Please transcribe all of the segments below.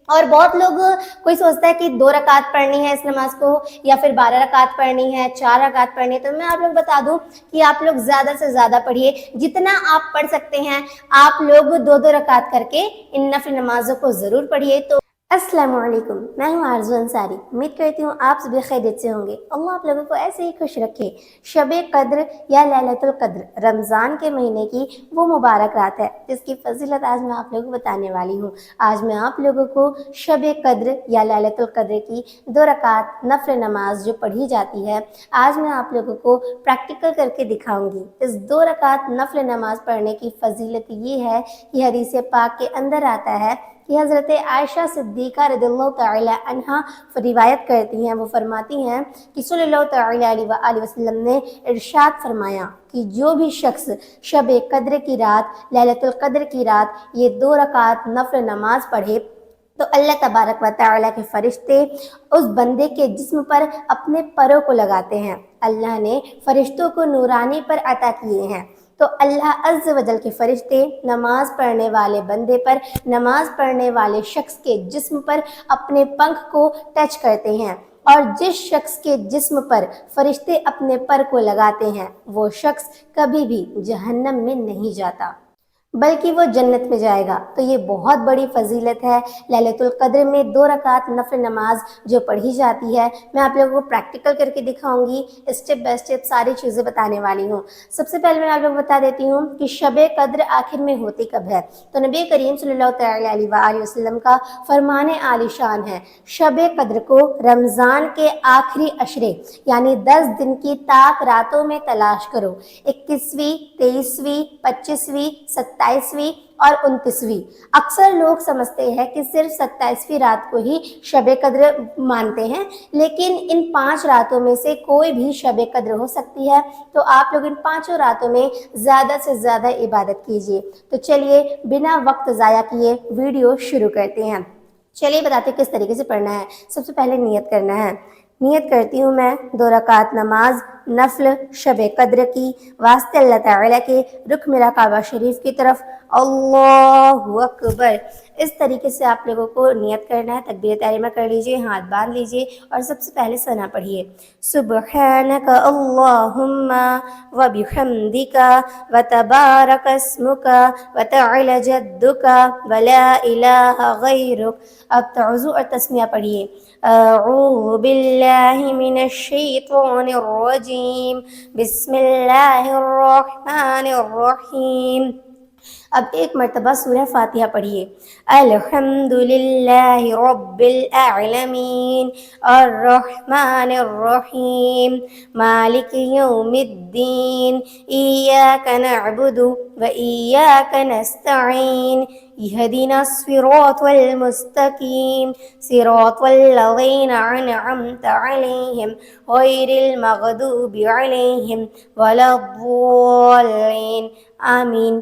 اور بہت لوگ کوئی سوچتا ہے کہ 2 رکعت پڑھنی ہے اس نماز کو یا پھر 12 رکعت پڑھنی ہے، 4 رکعت پڑھنی ہے. تو میں آپ لوگ بتا دوں کہ آپ لوگ زیادہ سے زیادہ پڑھیے، جتنا آپ پڑھ سکتے ہیں آپ لوگ 2 رکعت کر کے ان نفل نمازوں کو ضرور پڑھیے. تو السلام علیکم، میں ہوں آرزو انصاری. امید کرتی ہوں آپ سب خیریت سے ہوں گے. اللہ آپ لوگوں کو ایسے ہی خوش رکھے. شب قدر یا لیلۃ القدر رمضان کے مہینے کی وہ مبارک رات ہے جس کی فضیلت آج میں آپ لوگوں کو بتانے والی ہوں. آج میں آپ لوگوں کو شب قدر یا لیلۃ القدر کی 2 رکعت نفل نماز جو پڑھی جاتی ہے، آج میں آپ لوگوں کو پریکٹیکل کر کے دکھاؤں گی. اس 2 رکعت نفل نماز پڑھنے کی فضیلت یہ ہے کہ حدیث پاک کے اندر آتا ہے کہ حضرت عائشہ صدیقہ رضی اللہ تعالی عنہا روایت کرتی ہیں، وہ فرماتی ہیں کہ صلی اللہ تعالی علیہ وآلہ وسلم نے ارشاد فرمایا کہ جو بھی شخص شب قدر کی رات، لیلۃ القدر کی رات یہ 2 رکعت نفل نماز پڑھے تو اللہ تبارک و تعالیٰ کے فرشتے اس بندے کے جسم پر اپنے پروں کو لگاتے ہیں. اللہ نے فرشتوں کو نورانی پر عطا کیے ہیں، تو اللہ عز و جل کے فرشتے نماز پڑھنے والے بندے پر، نماز پڑھنے والے شخص کے جسم پر اپنے پنکھ کو ٹچ کرتے ہیں. اور جس شخص کے جسم پر فرشتے اپنے پر کو لگاتے ہیں وہ شخص کبھی بھی جہنم میں نہیں جاتا بلکہ وہ جنت میں جائے گا. تو یہ بہت بڑی فضیلت ہے. لیلۃ القدر میں 2 رکعت نفل نماز جو پڑھی جاتی ہے، میں آپ لوگوں کو پریکٹیکل کر کے دکھاؤں گی، اسٹیپ بائی اسٹیپ ساری چیزیں بتانے والی ہوں. سب سے پہلے میں آپ لوگوں کو بتا دیتی ہوں کہ شب قدر آخر میں ہوتی کب ہے. تو نبی کریم صلی اللہ تعالی علیہ وآلہ وسلم کا فرمان عالی شان ہے، شب قدر کو رمضان کے آخری عشرے یعنی 10 دن کی طاق راتوں میں تلاش کرو. 21ویں، 23ویں، 25ویں، 27ویں اور 29ویں. اکثر لوگ سمجھتے ہیں کہ صرف 27ویں رات کو ہی شب قدر مانتے ہیں، لیکن ان 5 راتوں میں سے کوئی بھی شب قدر ہو سکتی ہے. تو آپ لوگ ان 5 راتوں میں زیادہ سے زیادہ عبادت کیجیے. تو چلیے بنا وقت ضائع کیے ویڈیو شروع کرتے ہیں. چلیے بتاتے کس طریقے سے پڑھنا ہے. سب سے پہلے نیت کرنا ہے. نیت کرتی ہوں میں 2 رکعت نماز نفل شب قدر کی واسطے اللہ تعالیٰ کے، رخ میرا کعبہ شریف کی طرف. اللہ اکبر. اس طریقے سے آپ لوگوں کو نیت کرنا ہے. تکبیر تحریمہ کر لیجئے، ہاتھ باندھ لیجئے اور سب سے پہلے ثنا پڑھیے. سبحانک اللہم وبحمدک وتبارک اسمک وتعالی جدک ولا الہ غیرک. اب تعوذ اور تسمیہ پڑھیے. اعوذ باللہ من الشیطان الرجیم، بسم اللہ الرحمن الرحیم. اب ایک مرتبہ سورہ فاتحہ پڑھیے. الحمدللہ رب العالمین الرحمن الرحیم مالک یوم الدین ایاک نعبد وایاک نستعین اهدنا الصراط المستقیم صراط الذین انعمت علیہم غیر المغضوب علیہم ولا الضالین آمین.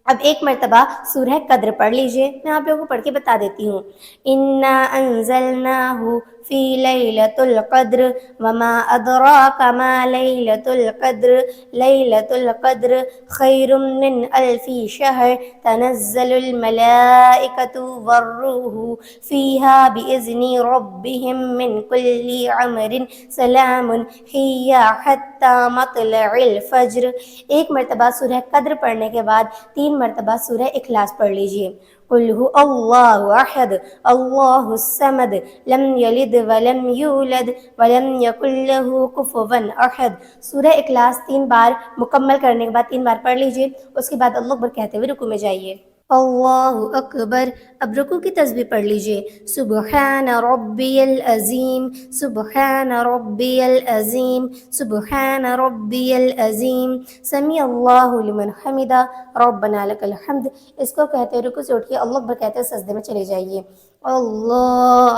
اب ایک مرتبہ سورہ قدر پڑھ لیجئے. میں آپ لوگوں کو پڑھ کے بتا دیتی ہوں. انا انزلناہ فی لیلۃ القدر وما ادراک ما لیلۃ القدر لیلۃ القدر خیر من الف شہر تنزل الملائکۃ والروح فیہا باذن ربہم من کل امر سلام ہی حتی مطلع الفجر. ایک مرتبہ سورہ قدر پڑھنے کے بعد 3 مرتبہ سورہ اخلاص پڑھ لیجئے. قل هو اللہ احد اللہ الصمد لم یلد ولم یولد ولم یکن له کفوا احد. سورہ اخلاص 3 بار مکمل کرنے کے بعد 3 بار پڑھ لیجئے. اس کے بعد اللہ اکبر کہتے ہوئے رکوع میں جائیے. اللہ اکبر. اب رکوع کی تسبیح پڑھ لیجئے. سبحان ربی العظیم سبحان ربی العظیم سبحان ربی العظیم سمیع اللہ لمن حمدہ ربنا لک الحمد. اس کو کہتے ہوئے رکوع سے اٹھ کے اللہ اکبر کہتے ہوئے سجدے میں چلے جائیے. اللہ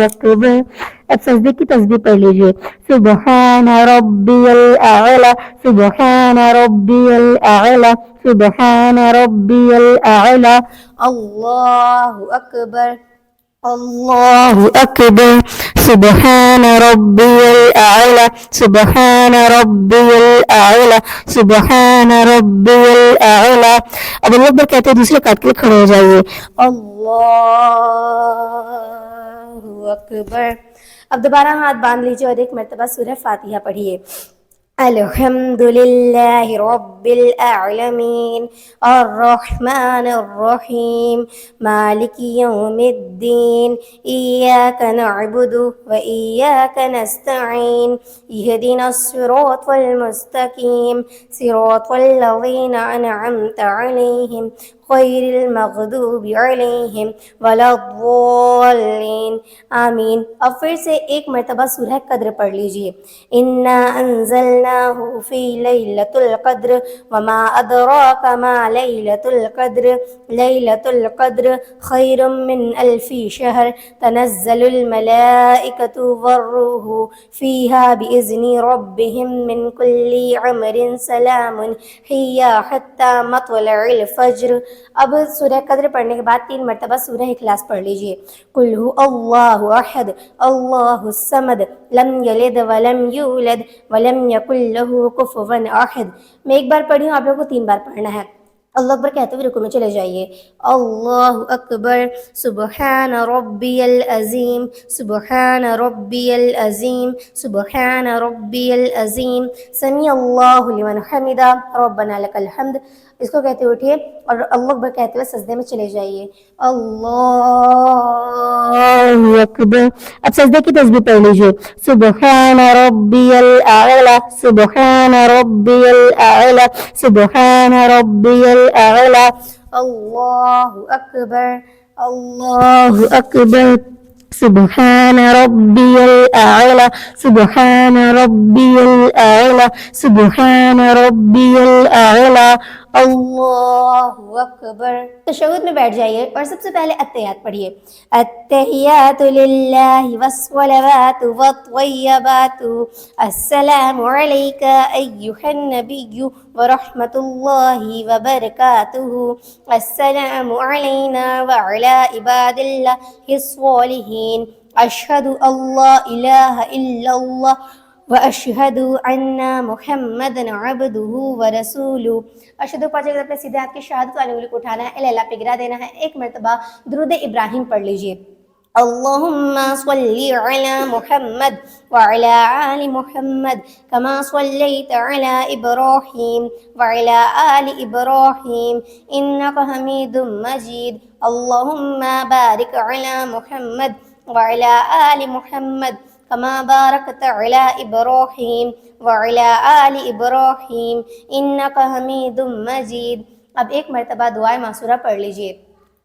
اکبر. اب سجدے کی تسبیح پڑھ لیجئے. سبحان ربی الاعلی سبحان ربی الاعلی سبحان ربی الاعلی. اللہ اکبر اللہ اکبر. سبحان ربی الأعلى سبحان ربي الأعلى سبحان ربي الأعلى. اب اللہ اکبر کہتے ہیں دوسری رکعت کے لیے کھڑے ہو جائیے. اللہ اکبر. اب دوبارہ ہاتھ باندھ لیجیے اور ایک مرتبہ سورہ فاتحہ پڑھیے. الحمد للہ رب العالمین الرحمن الرحیم مالک یوم الدین ایاک نعبد وإیاک نستعین اہدنا الصراط المستقیم صراط الذین انعمت علیہم غیر المغضوب علیہم ولا الضالین آمین. اب پھر سے ایک مرتبہ سورہ قدر پڑھ لیجیے. انا انزلناہ فی لیلۃ القدر وما ادراک ما لیلۃ القدر لیلۃ القدر خیر من الف شہر تنزل الملائکۃ والروح فیہا باذن ربہم من کل امر سلام ہی حتی مطلع الفجر. اب سورہ قدر پڑھنے کے بعد 3 مرتبہ سورہ اخلاص پڑھ لیجئے. قل هو اللہ احد اللہ الصمد لم یلد ولم یولد ولم یکن له کفوا احد. میں ایک بار پڑھی ہوں، آپ لوگوں کو 3 بار پڑھنا ہے. اللہ اکبر کہتے ہوئے رکوع میں چلے جائیے. اللہ اکبر سبحان ربی العظیم سبحان ربی العظیم سبحان ربی العظیم سمیع اللہ لمن حمدہ ربنا لک الحمد. اس کو کہتے ہوئے اٹھیے اور اللہ اکبر کہتے ہوئے سجدے میں چلے جائیے. اللہ اکبر. اب سجدے کی تسبیح پڑھ لیجیے. سبحان ربی الاعلی سبحان ربی الاعلی سبحان ربی الاعلی. اللہ اکبر اللہ اکبر سبحان ربی الاعلی سبحان ربی الاعلی سبحان ربی الاعلی. اللہ اکبر. تشہد میں بیٹھ جائیے اور سب سے پہلے التحیات پڑھیے. التحیات للہ والصلوات والطیبات السلام علیک ایہا النبی ورحمۃ اللہ وبرکاتہ السلام علینا وعلی عباد اللہ الصالحین اشہد ان لا الہ الا اللہ واشہد ان محمد عبدہ ورسولہ. اشہد پڑھنے کے بعد اپنے سیدھے ہاتھ کی شہادت والی انگلی کو اٹھانا ہے، الہ پہ گرا دینا ہے. ایک مرتبہ درود ابراہیم پڑھ لیجئے. اللہم صلی علی محمد وعلی آل محمد کما صلیت علی ابراہیم وعلی آل ابراہیم انک حمید مجید. اللہم بارک علی محمد وعلی آل محمد کما بارکت علی ابراہیم وعلی آل ابراہیم انک حمید مجید. اب ایک مرتبہ دعائے معصورہ پڑھ لیجئے.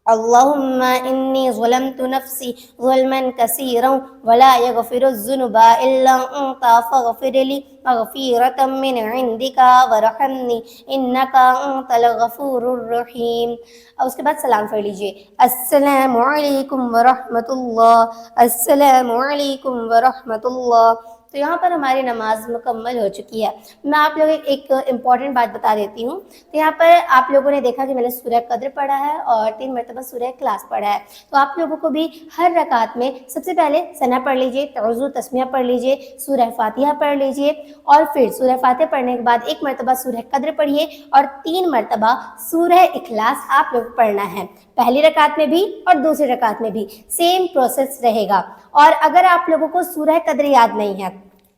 اللہم انی ظلمت نفسی ظلما کثیرا ولا یغفر الذنوب الا انت فاغفر لی مغفرۃ من عندک وارحمنی انک انت الغفور الرحیم. اور اس کے بعد سلام پڑھ لیجئے. السلام علیکم ورحمۃ اللہ السلام علیکم ورحمۃ اللہ. تو یہاں پر ہماری نماز مکمل ہو چکی ہے. میں آپ لوگوں ایک امپورٹنٹ بات بتا دیتی ہوں. تو یہاں پر آپ لوگوں نے دیکھا کہ میں نے سورہ قدر پڑھا ہے اور 3 مرتبہ سورہ اخلاص پڑھا ہے. تو آپ لوگوں کو بھی ہر رکعت میں سب سے پہلے ثنا پڑھ لیجئے، تعوذ تسمیہ پڑھ لیجئے، سورہ فاتحہ پڑھ لیجئے اور پھر سورہ فاتحہ پڑھنے کے بعد 1 مرتبہ سورہ قدر پڑھیے اور 3 مرتبہ سورہ اخلاص آپ لوگ پڑھنا ہے. پہلی رکعت میں بھی اور دوسری رکعت میں بھی سیم پروسیس رہے گا. اور اگر آپ لوگوں کو سورہ قدر یاد نہیں ہے،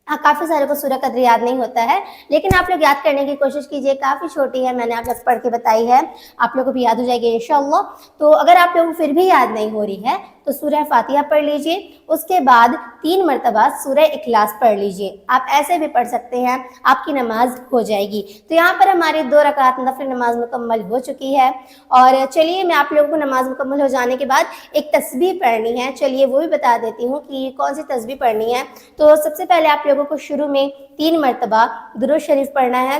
کافی سارے کو سورہ قدر یاد نہیں ہوتا ہے، لیکن آپ لوگ یاد کرنے کی کوشش کیجئے. کافی چھوٹی ہے، میں نے آپ لوگ پڑھ کے بتائی ہے، آپ لوگوں کو بھی یاد ہو جائے گی انشاءاللہ. تو اگر آپ لوگوں کو پھر بھی یاد نہیں ہو رہی ہے تو سورہ فاتحہ پڑھ لیجئے، اس کے بعد 3 مرتبہ سورہ اخلاص پڑھ لیجئے. آپ ایسے بھی پڑھ سکتے ہیں، آپ کی نماز ہو جائے گی. تو یہاں پر ہماری 2 رکعت نفل نماز مکمل ہو چکی ہے. اور چلیے میں آپ لوگوں کو نماز مکمل ہو جانے کے بعد ایک تسبیح پڑھنی ہے، چلیے وہ بھی بتا دیتی ہوں کہ کون سی تسبیح پڑھنی ہے. تو سب سے پہلے آپ لوگوں کو شروع میں 3 مرتبہ درود شریف پڑھنا ہے.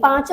5